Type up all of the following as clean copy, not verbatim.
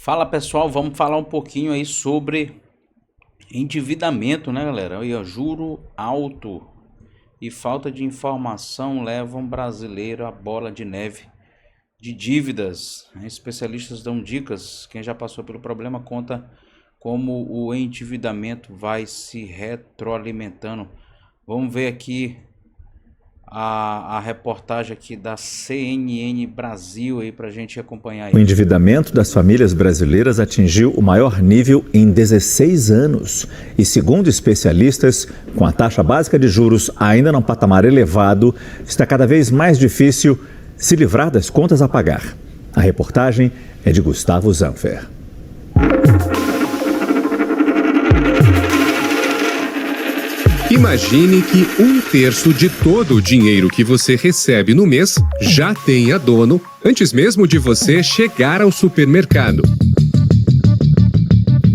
Fala pessoal, vamos falar um pouquinho aí sobre endividamento, né, galera? Aí, ó, juro alto e falta de informação levam brasileiro à bola de neve de dívidas. Especialistas dão dicas. Quem já passou pelo problema conta como o endividamento vai se retroalimentando. Vamos ver aqui a reportagem aqui da CNN Brasil aí pra gente acompanhar aí. O endividamento das famílias brasileiras atingiu o maior nível em 16 anos. E segundo especialistas, com a taxa básica de juros ainda num patamar elevado, está cada vez mais difícil se livrar das contas a pagar. A reportagem é de Gustavo Zanfer. Imagine que 1/3 de todo o dinheiro que você recebe no mês já tenha dono antes mesmo de você chegar ao supermercado.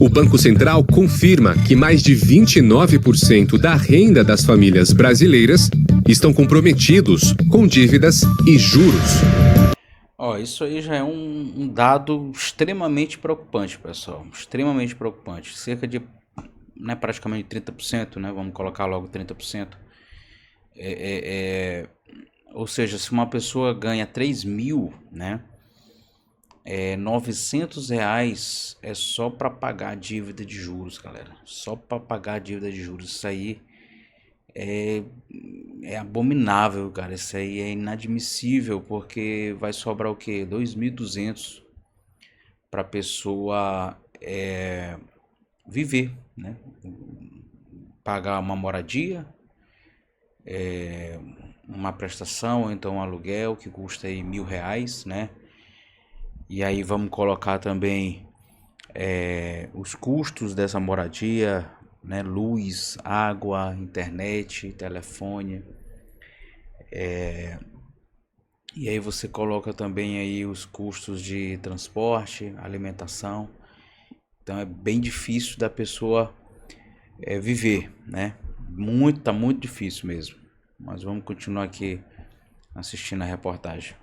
O Banco Central confirma que mais de 29% da renda das famílias brasileiras estão comprometidos com dívidas e juros. Ó, isso aí já é um dado extremamente preocupante, pessoal. Extremamente preocupante. Cerca de praticamente 30%, né? Vamos colocar logo 30%. Ou seja, se uma pessoa ganha 3.000, né? R$ 900 é só para pagar a dívida de juros, galera. Só para pagar a dívida de juros. Isso aí é abominável, cara. Isso aí é inadmissível, porque vai sobrar o quê? 2.200 para a pessoa viver, né? Pagar uma moradia, uma prestação, ou então um aluguel que custa aí R$ 1.000, né? E aí vamos colocar também os custos dessa moradia, né? Luz, água, internet, telefone. E aí você coloca também aí os custos de transporte, alimentação. Então é bem difícil da pessoa viver, né? Tá muito difícil mesmo. Mas vamos continuar aqui assistindo a reportagem.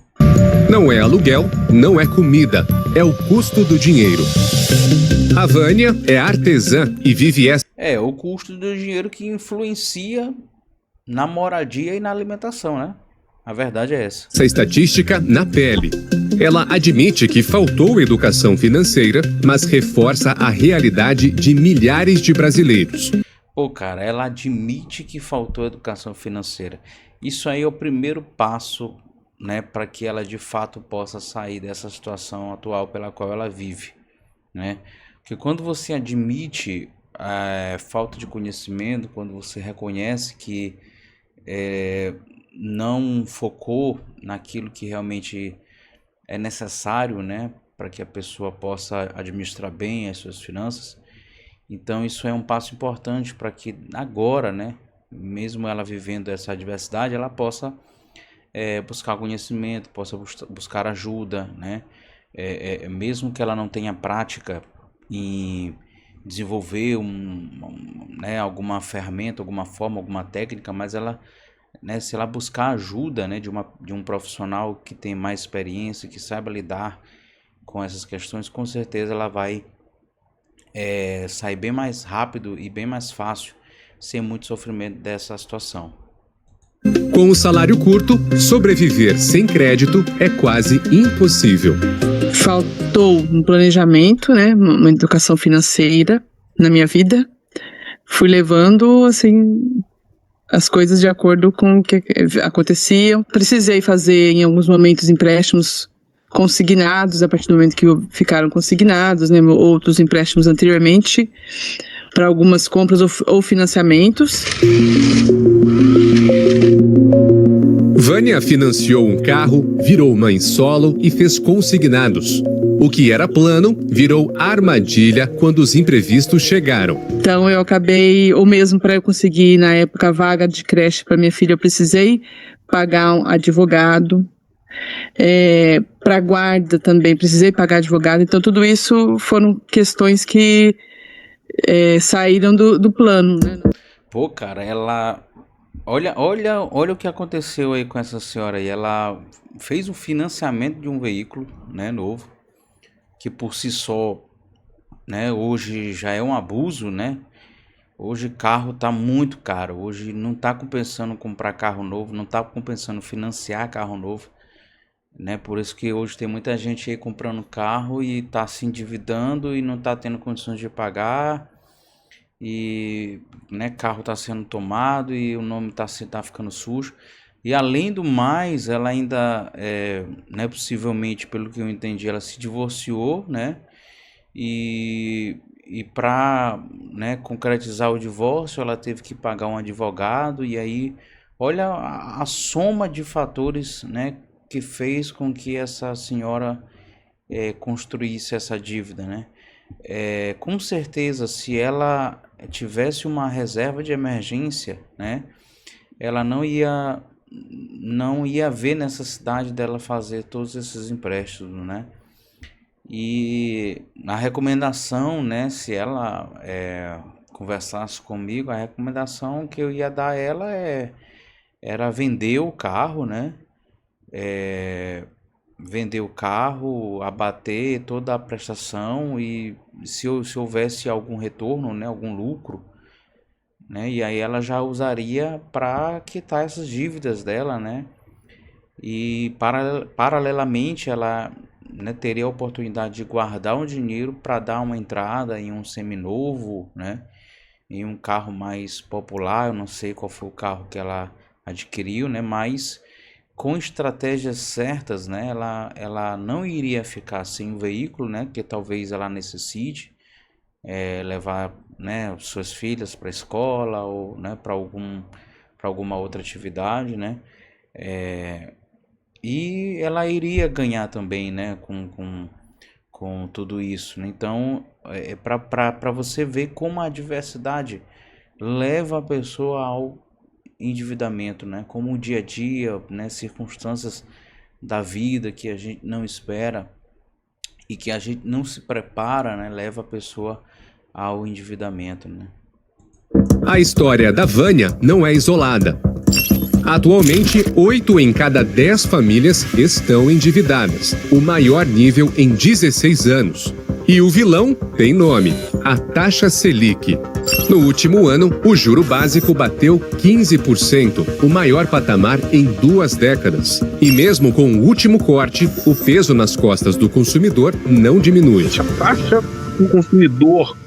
Não é aluguel, não é comida, é o custo do dinheiro. A Vânia é artesã e vive essa. O custo do dinheiro que influencia na moradia e na alimentação, né? A verdade é essa. Essa estatística na pele. Ela admite que faltou educação financeira, mas reforça a realidade de milhares de brasileiros. Pô, cara, ela admite que faltou educação financeira. Isso aí é o primeiro passo, né, para que ela de fato possa sair dessa situação atual pela qual ela vive, né? Porque quando você admite falta de conhecimento, quando você reconhece que não focou naquilo que realmente é necessário, né, para que a pessoa possa administrar bem as suas finanças. Então isso é um passo importante para que agora, né, mesmo ela vivendo essa adversidade, ela possa buscar conhecimento, possa buscar ajuda, né, mesmo que ela não tenha prática em desenvolver alguma ferramenta, alguma forma, alguma técnica, mas ela, né, se ela buscar ajuda, né, de um profissional que tem mais experiência, que saiba lidar com essas questões, com certeza ela vai sair bem mais rápido e bem mais fácil, sem muito sofrimento dessa situação. Com o salário curto, sobreviver sem crédito é quase impossível. Faltou um planejamento, né, uma educação financeira na minha vida. Fui levando, assim, as coisas de acordo com o que aconteciam. Precisei fazer, em alguns momentos, empréstimos consignados, a partir do momento que ficaram consignados, né, outros empréstimos anteriormente, para algumas compras ou financiamentos. Vânia financiou um carro, virou mãe solo e fez consignados. O que era plano virou armadilha quando os imprevistos chegaram. Então eu acabei, ou mesmo para eu conseguir na época a vaga de creche para minha filha, eu precisei pagar um advogado. Para guarda também precisei pagar advogado. Então tudo isso foram questões que saíram do plano, né? Pô, cara, ela... Olha o que aconteceu aí com essa senhora aí. Ela fez um financiamento de um veículo, né, novo. que por si só, né, hoje já é um abuso, né? Hoje carro tá muito caro, hoje não tá compensando comprar carro novo, não tá compensando financiar carro novo, né? Por isso que hoje tem muita gente aí comprando carro e tá se endividando e não tá tendo condições de pagar e, né, carro tá sendo tomado e o nome tá ficando sujo. E além do mais, ela ainda, né, possivelmente, pelo que eu entendi, ela se divorciou, né? E para, né, concretizar o divórcio, ela teve que pagar um advogado. E aí, olha a soma de fatores, né, que fez com que essa senhora construísse essa dívida, né? Com certeza, se ela tivesse uma reserva de emergência, né, ela não ia ver necessidade dela fazer todos esses empréstimos, né? E a recomendação, né, se ela conversasse comigo, a recomendação que eu ia dar a ela era vender o carro, né? Vender o carro, abater toda a prestação e se houvesse algum retorno, né, algum lucro, né? E aí ela já usaria para quitar essas dívidas dela, né? E paralelamente ela, né, teria a oportunidade de guardar um dinheiro para dar uma entrada em um seminovo, né? Em um carro mais popular, eu não sei qual foi o carro que ela adquiriu, né? Mas com estratégias certas, né? Ela não iria ficar sem o veículo, né? Que talvez ela necessite levar, né, suas filhas para a escola ou, né, para alguma outra atividade, né? E ela iria ganhar também, né, com tudo isso, né? Então, para você ver como a adversidade leva a pessoa ao endividamento, né? Como o dia a dia, né, circunstâncias da vida que a gente não espera e que a gente não se prepara, né, leva a pessoa ao endividamento, né? A história da Vânia não é isolada. Atualmente, 8 em cada 10 famílias estão endividadas, o maior nível em 16 anos. E o vilão tem nome: a taxa Selic. No último ano, o juro básico bateu 15%, o maior patamar em 2 décadas. E mesmo com o último corte, o peso nas costas do consumidor não diminui. A taxa que o consumidor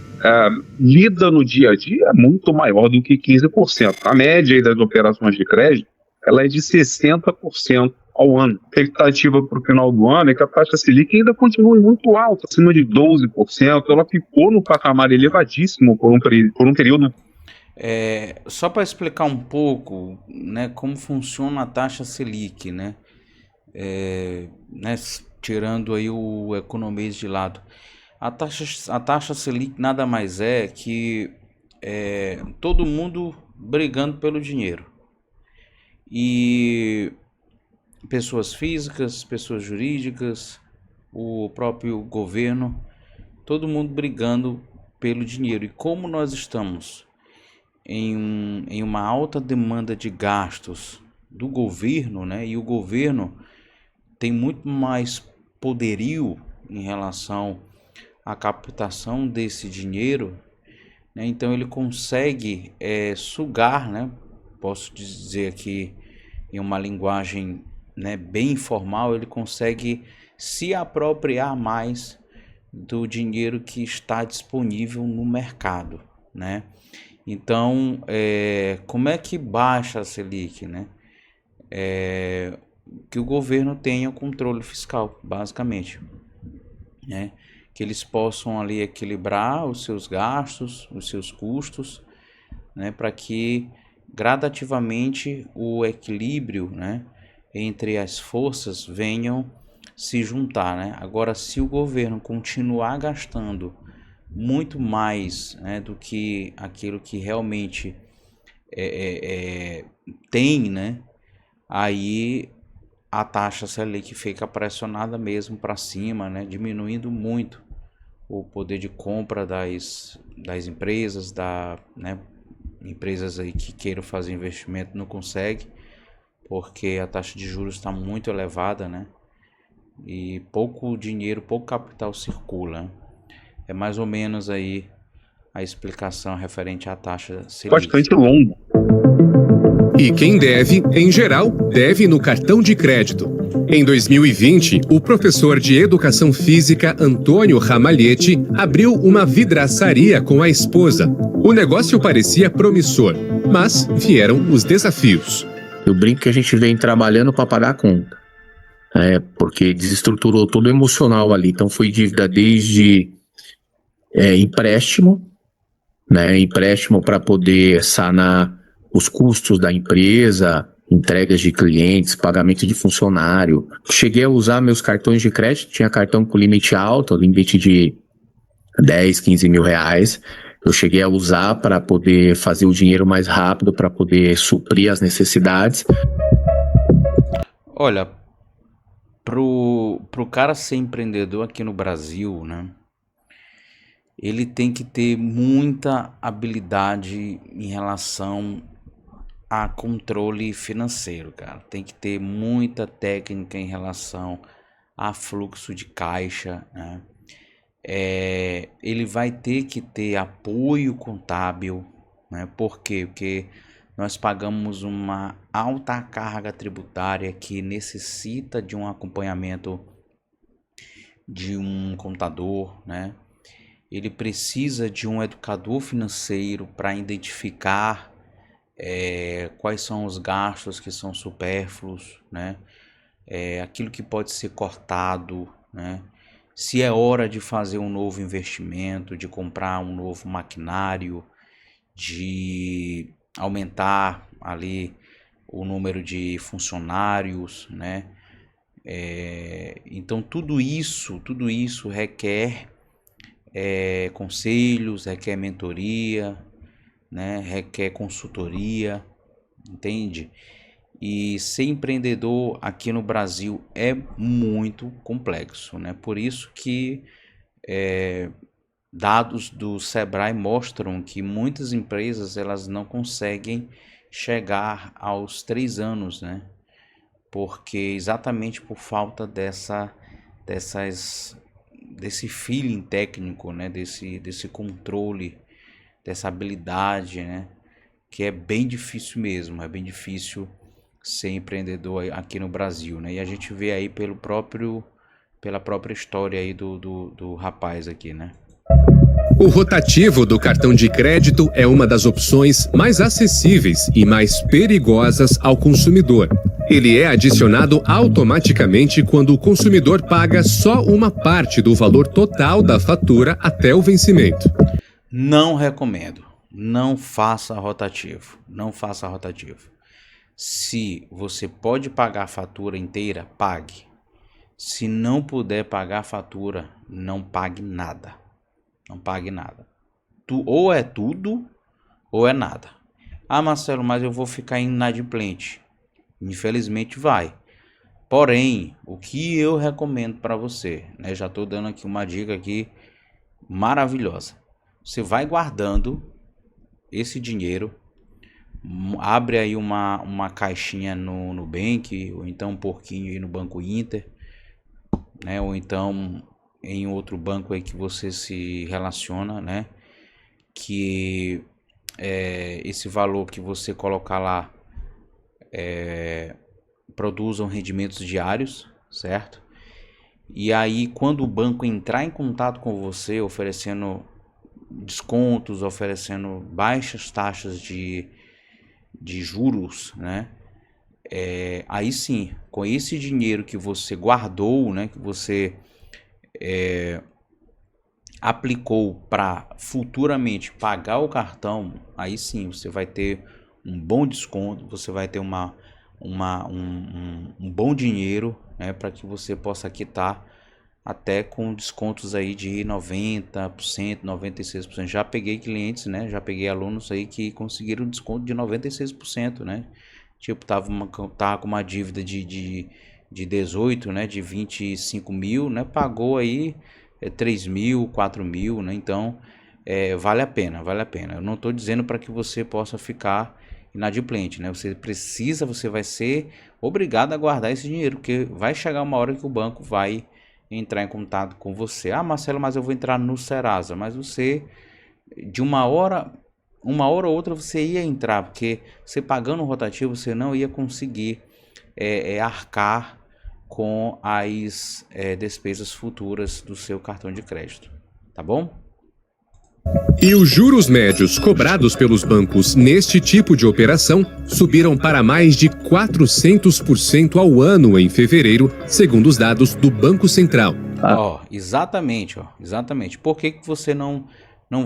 lida no dia a dia é muito maior do que 15%. A média das operações de crédito ela é de 60% ao ano. A expectativa para o final do ano é que a taxa Selic ainda continue muito alta, acima de 12%. Ela ficou no patamar elevadíssimo por um período. Só para explicar um pouco, né, como funciona a taxa Selic, né, né, tirando aí o economês de lado. A taxa Selic nada mais é que todo mundo brigando pelo dinheiro. E pessoas físicas, pessoas jurídicas, o próprio governo, todo mundo brigando pelo dinheiro. E como nós estamos em uma alta demanda de gastos do governo, né? E o governo tem muito mais poderio em relação à captação desse dinheiro, né? Então ele consegue sugar, né? Posso dizer aqui em uma linguagem, né, bem informal, ele consegue se apropriar mais do dinheiro que está disponível no mercado, né? Então, como é que baixa a Selic, né? Que o governo tenha o controle fiscal, basicamente, né? Que eles possam ali equilibrar os seus gastos, os seus custos, né? Para que gradativamente o equilíbrio, né, entre as forças venham se juntar, né? Agora, se o governo continuar gastando muito mais, né, do que aquilo que realmente tem, né, aí a taxa Selic fica pressionada mesmo para cima, né, diminuindo muito o poder de compra das empresas, né, empresas aí que queiram fazer investimento não consegue, porque a taxa de juros está muito elevada, né? e pouco dinheiro, pouco capital circula. É mais ou menos aí a explicação referente à taxa Selic. Bastante longo. E quem deve, em geral, deve no cartão de crédito. Em 2020, o professor de Educação Física Antônio Ramalhete abriu uma vidraçaria com a esposa. O negócio parecia promissor, mas vieram os desafios. Eu brinco que a gente vem trabalhando para pagar a conta, porque desestruturou todo o emocional ali. Então foi dívida desde empréstimo, né? Empréstimo para poder sanar os custos da empresa, entregas de clientes, pagamento de funcionário. Cheguei a usar meus cartões de crédito, tinha cartão com limite alto, limite de 10, 15 mil reais. Eu cheguei a usar para poder fazer o dinheiro mais rápido, para poder suprir as necessidades. Olha, pro cara ser empreendedor aqui no Brasil, né? Ele tem que ter muita habilidade em relação a controle financeiro, cara. Tem que ter muita técnica em relação a fluxo de caixa, né? Ele vai ter que ter apoio contábil, né? Por quê? Porque nós pagamos uma alta carga tributária que necessita de um acompanhamento de um contador, né? Ele precisa de um educador financeiro para identificar quais são os gastos que são supérfluos, né? Aquilo que pode ser cortado, né? Se é hora de fazer um novo investimento, de comprar um novo maquinário, de aumentar ali o número de funcionários, né? Então tudo isso requer conselhos, requer mentoria, né? Requer consultoria, entende? E ser empreendedor aqui no Brasil é muito complexo, né? Por isso que dados do Sebrae mostram que muitas empresas elas não conseguem chegar aos 3 anos, né? Porque exatamente por falta desse feeling técnico, né? Desse controle, dessa habilidade, né? Que é bem difícil mesmo, é bem difícil ser empreendedor aqui no Brasil, né? E a gente vê aí pela própria história aí do rapaz aqui, né? O rotativo do cartão de crédito é uma das opções mais acessíveis e mais perigosas ao consumidor. Ele é adicionado automaticamente quando o consumidor paga só uma parte do valor total da fatura até o vencimento. Não recomendo. Não faça rotativo. Não faça rotativo. Se você pode pagar a fatura inteira, pague. Se não puder pagar a fatura, não pague nada. Não pague nada. Ou é tudo, ou é nada. Ah, Marcelo, mas eu vou ficar inadimplente. Infelizmente vai. Porém, o que eu recomendo para você, né? Já estou dando aqui uma dica aqui maravilhosa. Você vai guardando esse dinheiro, abre aí uma caixinha no Nubank, ou então um pouquinho aí no Banco Inter, né? Ou então em outro banco aí que você se relaciona, né? Que esse valor que você colocar lá produzam rendimentos diários, certo? E aí quando o banco entrar em contato com você oferecendo descontos, oferecendo baixas taxas de juros, né? Aí sim, com esse dinheiro que você guardou, né? Que você aplicou para futuramente pagar o cartão, aí sim você vai ter um bom desconto, você vai ter um bom dinheiro, né, para que você possa quitar até com descontos aí de 90%, 96%. Já peguei clientes, né, já peguei alunos aí que conseguiram desconto de 96%, né? Tipo, tava com uma dívida de 18, né, de 25 mil, né, pagou aí 3 mil, 4 mil, né, então vale a pena. Eu não estou dizendo para que você possa ficar inadimplente, né? Você vai ser obrigado a guardar esse dinheiro, porque vai chegar uma hora que o banco vai entrar em contato com você. Ah, Marcelo, mas eu vou entrar no Serasa. Mas você, de uma hora ou outra, você ia entrar, porque você pagando o rotativo, você não ia conseguir arcar com as despesas futuras do seu cartão de crédito, tá bom? E os juros médios cobrados pelos bancos neste tipo de operação subiram para mais de 400% ao ano em fevereiro, segundo os dados do Banco Central. Exatamente. Por que você não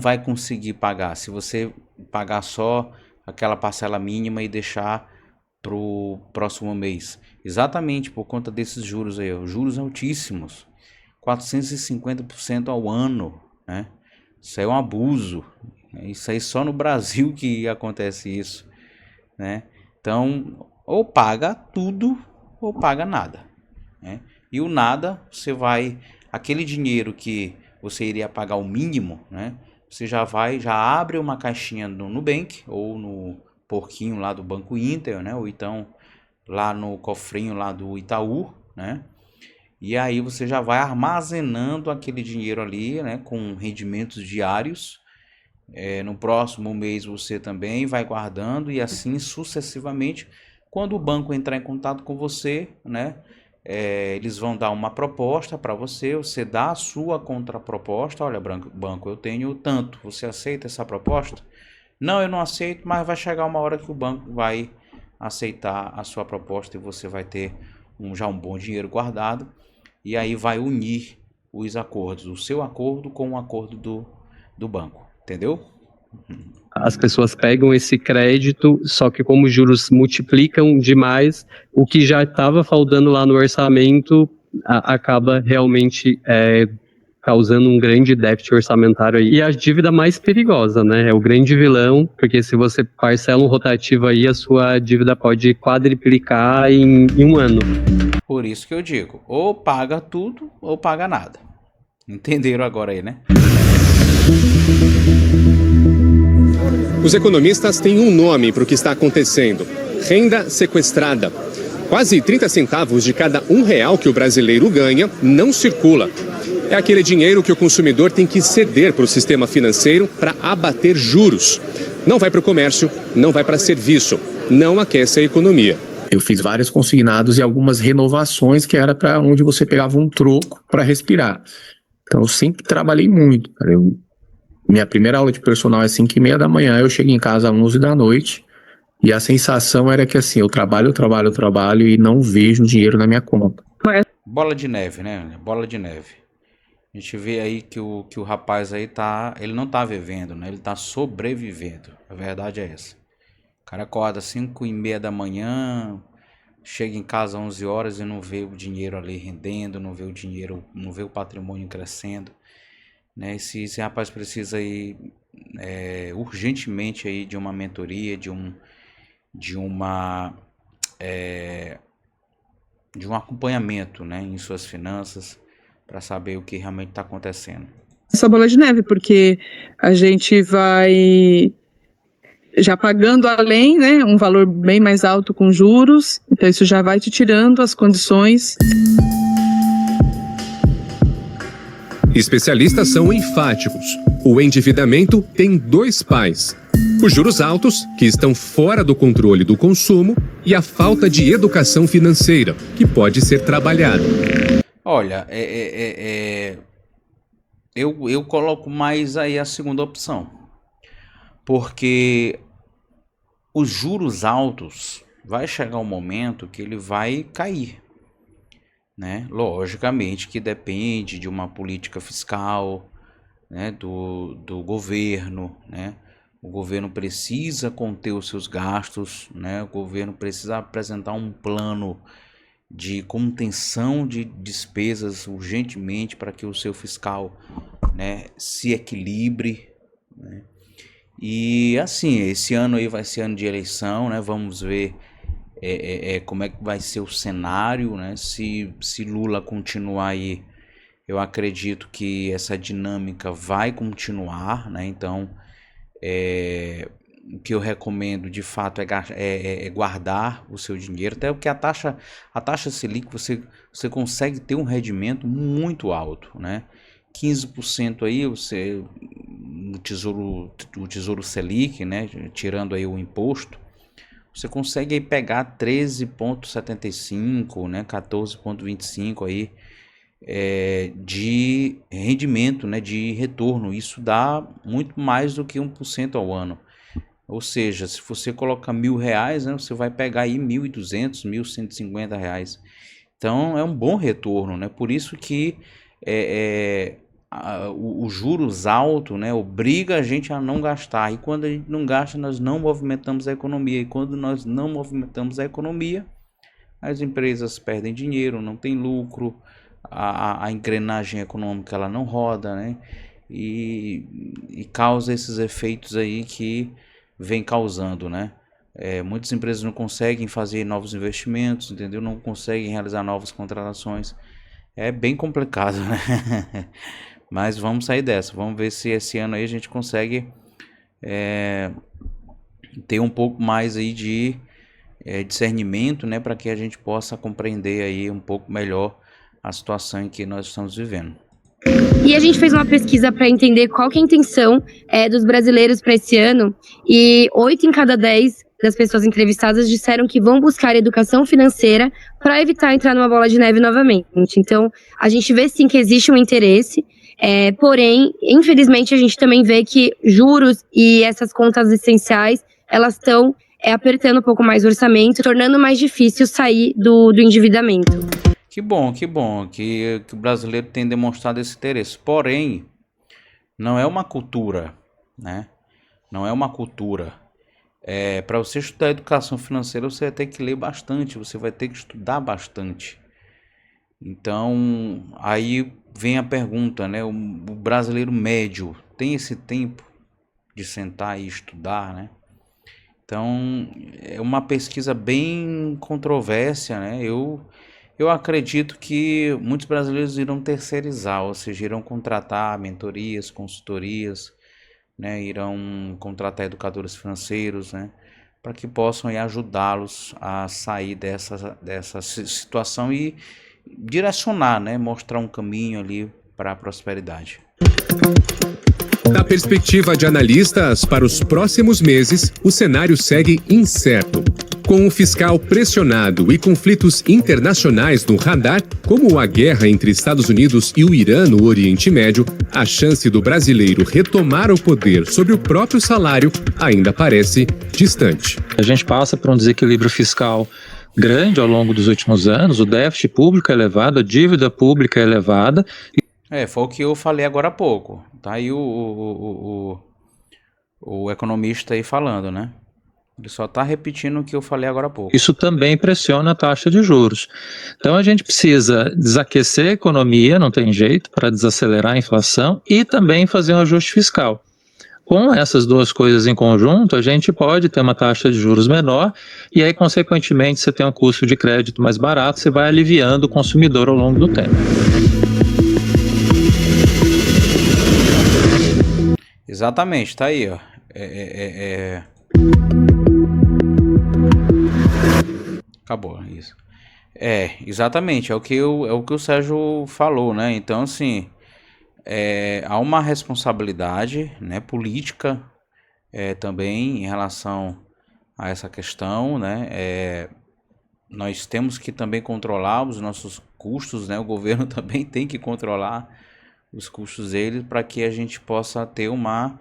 vai conseguir pagar? Se você pagar só aquela parcela mínima e deixar para o próximo mês. Exatamente por conta desses juros aí, juros altíssimos, 450% ao ano, né? Isso aí é um abuso, né? Isso aí só no Brasil que acontece isso, né? Então, ou paga tudo ou paga nada, né? E o nada, aquele dinheiro que você iria pagar o mínimo, né? Você já abre uma caixinha no Nubank ou no porquinho lá do Banco Inter, né? Ou então lá no cofrinho lá do Itaú, né? E aí você já vai armazenando aquele dinheiro ali, né? Com rendimentos diários. No próximo mês você também vai guardando e assim sucessivamente. Quando o banco entrar em contato com você, né? Eles vão dar uma proposta para você, você dá a sua contraproposta. Olha, banco, eu tenho tanto, você aceita essa proposta? Não, eu não aceito, mas vai chegar uma hora que o banco vai aceitar a sua proposta e você vai ter já um bom dinheiro guardado. E aí vai unir os acordos, o seu acordo com o acordo do banco, entendeu? As pessoas pegam esse crédito, só que como os juros multiplicam demais, o que já estava faltando lá no orçamento acaba realmente causando um grande déficit orçamentário aí. E a dívida mais perigosa, né? É o grande vilão, porque se você parcela um rotativo aí, a sua dívida pode quadriplicar em um ano. Por isso que eu digo, ou paga tudo ou paga nada. Entenderam agora aí, né? Os economistas têm um nome para o que está acontecendo: renda sequestrada. Quase 30 centavos de cada R$1 que o brasileiro ganha não circula. É aquele dinheiro que o consumidor tem que ceder para o sistema financeiro para abater juros. Não vai para o comércio, não vai para serviço, não aquece a economia. Eu fiz vários consignados e algumas renovações que era para onde você pegava um troco para respirar. Então eu sempre trabalhei muito, cara. Minha primeira aula de personal é 5h30 da manhã, eu chego em casa às 11 da noite e a sensação era que assim, eu trabalho e não vejo dinheiro na minha conta. Bola de neve, né? Bola de neve. A gente vê aí que o rapaz aí ele não tá vivendo, né? Ele tá sobrevivendo. A verdade é essa. O cara acorda às 5h30 da manhã, chega em casa às 11 horas e não vê o dinheiro ali rendendo, não vê o dinheiro, não vê o patrimônio crescendo, né? Esse rapaz precisa aí urgentemente aí de uma mentoria, de um acompanhamento, né, em suas finanças, para saber o que realmente está acontecendo. Essa bola de neve, porque a gente vai já pagando além, né, um valor bem mais alto com juros, então isso já vai te tirando as condições. Especialistas são enfáticos. O endividamento tem dois pais: os juros altos, que estão fora do controle do consumo, e a falta de educação financeira, que pode ser trabalhada. Olha, eu coloco mais aí a segunda opção, porque os juros altos vai chegar um momento que ele vai cair, né? Logicamente que depende de uma política fiscal, né, do governo, né? O governo precisa conter os seus gastos, né? O governo precisa apresentar um plano de contenção de despesas urgentemente para que o seu fiscal, né, se equilibre, né? E assim, esse ano aí vai ser ano de eleição, né? Vamos ver como é que vai ser o cenário, né? Se Lula continuar aí, eu acredito que essa dinâmica vai continuar, né? Então o que eu recomendo de fato é guardar o seu dinheiro, até porque a taxa Selic você consegue ter um rendimento muito alto, né? 15% aí o Tesouro Selic, né? Tirando aí o imposto, você consegue aí pegar 13,75, né? 14,25 aí de rendimento, né? De retorno. Isso dá muito mais do que 1% ao ano. Ou seja, se você colocar R$1.000, né, você vai pegar aí R$1.200, R$1.150. Então é um bom retorno, né? Por isso que o juros alto, né, obriga a gente a não gastar. E quando a gente não gasta, nós não movimentamos a economia. E quando nós não movimentamos a economia, as empresas perdem dinheiro, não tem lucro, a engrenagem econômica ela não roda, né? E causa esses efeitos aí que vem causando, né? Muitas empresas não conseguem fazer novos investimentos, entendeu? Não conseguem realizar novas contratações. É bem complicado, né? Mas vamos sair dessa. Vamos ver se esse ano aí a gente consegue ter um pouco mais aí de discernimento, né? Para que a gente possa compreender aí um pouco melhor a situação em que nós estamos vivendo. E a gente fez uma pesquisa para entender qual que é a intenção dos brasileiros para esse ano, e 8 em cada 10 das pessoas entrevistadas disseram que vão buscar educação financeira para evitar entrar numa bola de neve novamente. Então, a gente vê sim que existe um interesse, porém, infelizmente, a gente também vê que juros e essas contas essenciais, elas estão apertando um pouco mais o orçamento, tornando mais difícil sair do endividamento. Que bom que o brasileiro tem demonstrado esse interesse. Porém, não é uma cultura, né? Não é uma cultura. Para você estudar educação financeira, você vai ter que ler bastante, você vai ter que estudar bastante. Então, aí vem a pergunta, né? O brasileiro médio tem esse tempo de sentar e estudar, né? Então, é uma pesquisa bem controversa, né? Eu acredito que muitos brasileiros irão terceirizar, ou seja, irão contratar mentorias, consultorias, né, irão contratar educadores financeiros, né, para que possam ajudá-los a sair dessa situação e direcionar, né, mostrar um caminho ali para a prosperidade. Da perspectiva de analistas, para os próximos meses, o cenário segue incerto. Com o fiscal pressionado e conflitos internacionais no radar, como a guerra entre Estados Unidos e o Irã no Oriente Médio, a chance do brasileiro retomar o poder sobre o próprio salário ainda parece distante. A gente passa por um desequilíbrio fiscal grande ao longo dos últimos anos, o déficit público é elevado, a dívida pública é elevada. Foi o que eu falei agora há pouco. Tá aí o economista aí falando, né? Ele só está repetindo o que eu falei agora há pouco. Isso também pressiona a taxa de juros. Então a gente precisa desaquecer a economia, não tem jeito, para desacelerar a inflação e também fazer um ajuste fiscal. Com essas duas coisas em conjunto, a gente pode ter uma taxa de juros menor e aí, consequentemente, você tem um custo de crédito mais barato, você vai aliviando o consumidor ao longo do tempo. Exatamente, tá aí, ó. Acabou, isso. Exatamente, é o que o Sérgio falou, né? Então, assim, há uma responsabilidade, né, política também em relação a essa questão, né? Nós temos que também controlar os nossos custos, né? O governo também tem que controlar os custos dele para que a gente possa ter uma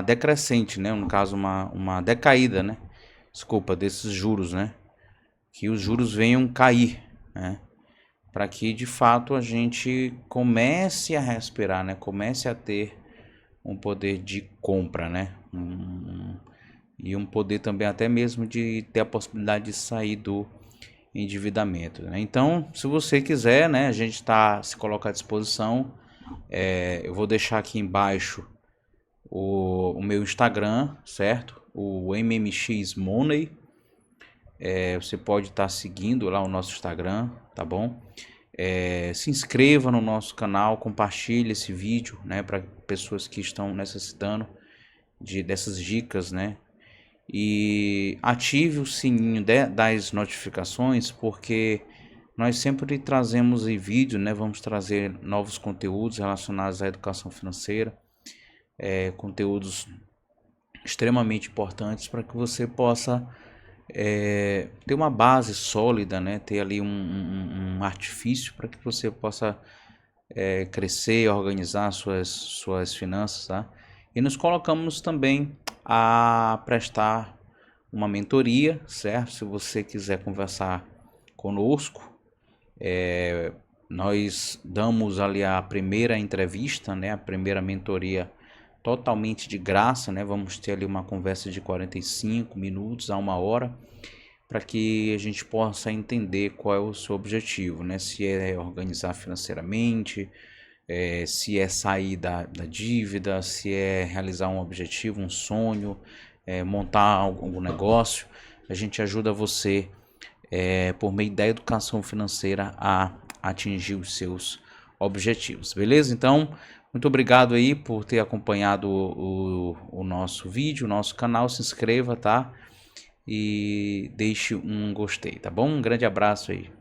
decrescente, né? No caso, uma decaída, né? Desculpa, desses juros, né? Que os juros venham cair, né? Para que de fato a gente comece a respirar, né? Comece a ter um poder de compra, né? E um poder também até mesmo de ter a possibilidade de sair do endividamento, né? Então, se você quiser, né, a gente se coloca à disposição. Eu vou deixar aqui embaixo o meu Instagram, certo? O MMX Money. Você pode estar seguindo lá o nosso Instagram, tá bom? Se inscreva no nosso canal, compartilhe esse vídeo, né, para pessoas que estão necessitando dessas dicas, né? E ative o sininho das notificações, porque nós sempre trazemos em vídeo, né? Vamos trazer novos conteúdos relacionados à educação financeira, conteúdos extremamente importantes para que você possa ter uma base sólida, né? Ter ali um artifício para que você possa crescer, organizar suas finanças, tá? E nos colocamos também a prestar uma mentoria, certo? Se você quiser conversar conosco, nós damos ali a primeira entrevista, né? A primeira mentoria totalmente de graça, né? Vamos ter ali uma conversa de 45 minutos a 1 hora, para que a gente possa entender qual é o seu objetivo, né? Se é organizar financeiramente, se é sair da dívida, se é realizar um objetivo, um sonho, montar algum negócio. A gente ajuda você, por meio da educação financeira, a atingir os seus objetivos, beleza? Então, muito obrigado aí por ter acompanhado o nosso vídeo, o nosso canal. Se inscreva, tá? E deixe um gostei, tá bom? Um grande abraço aí.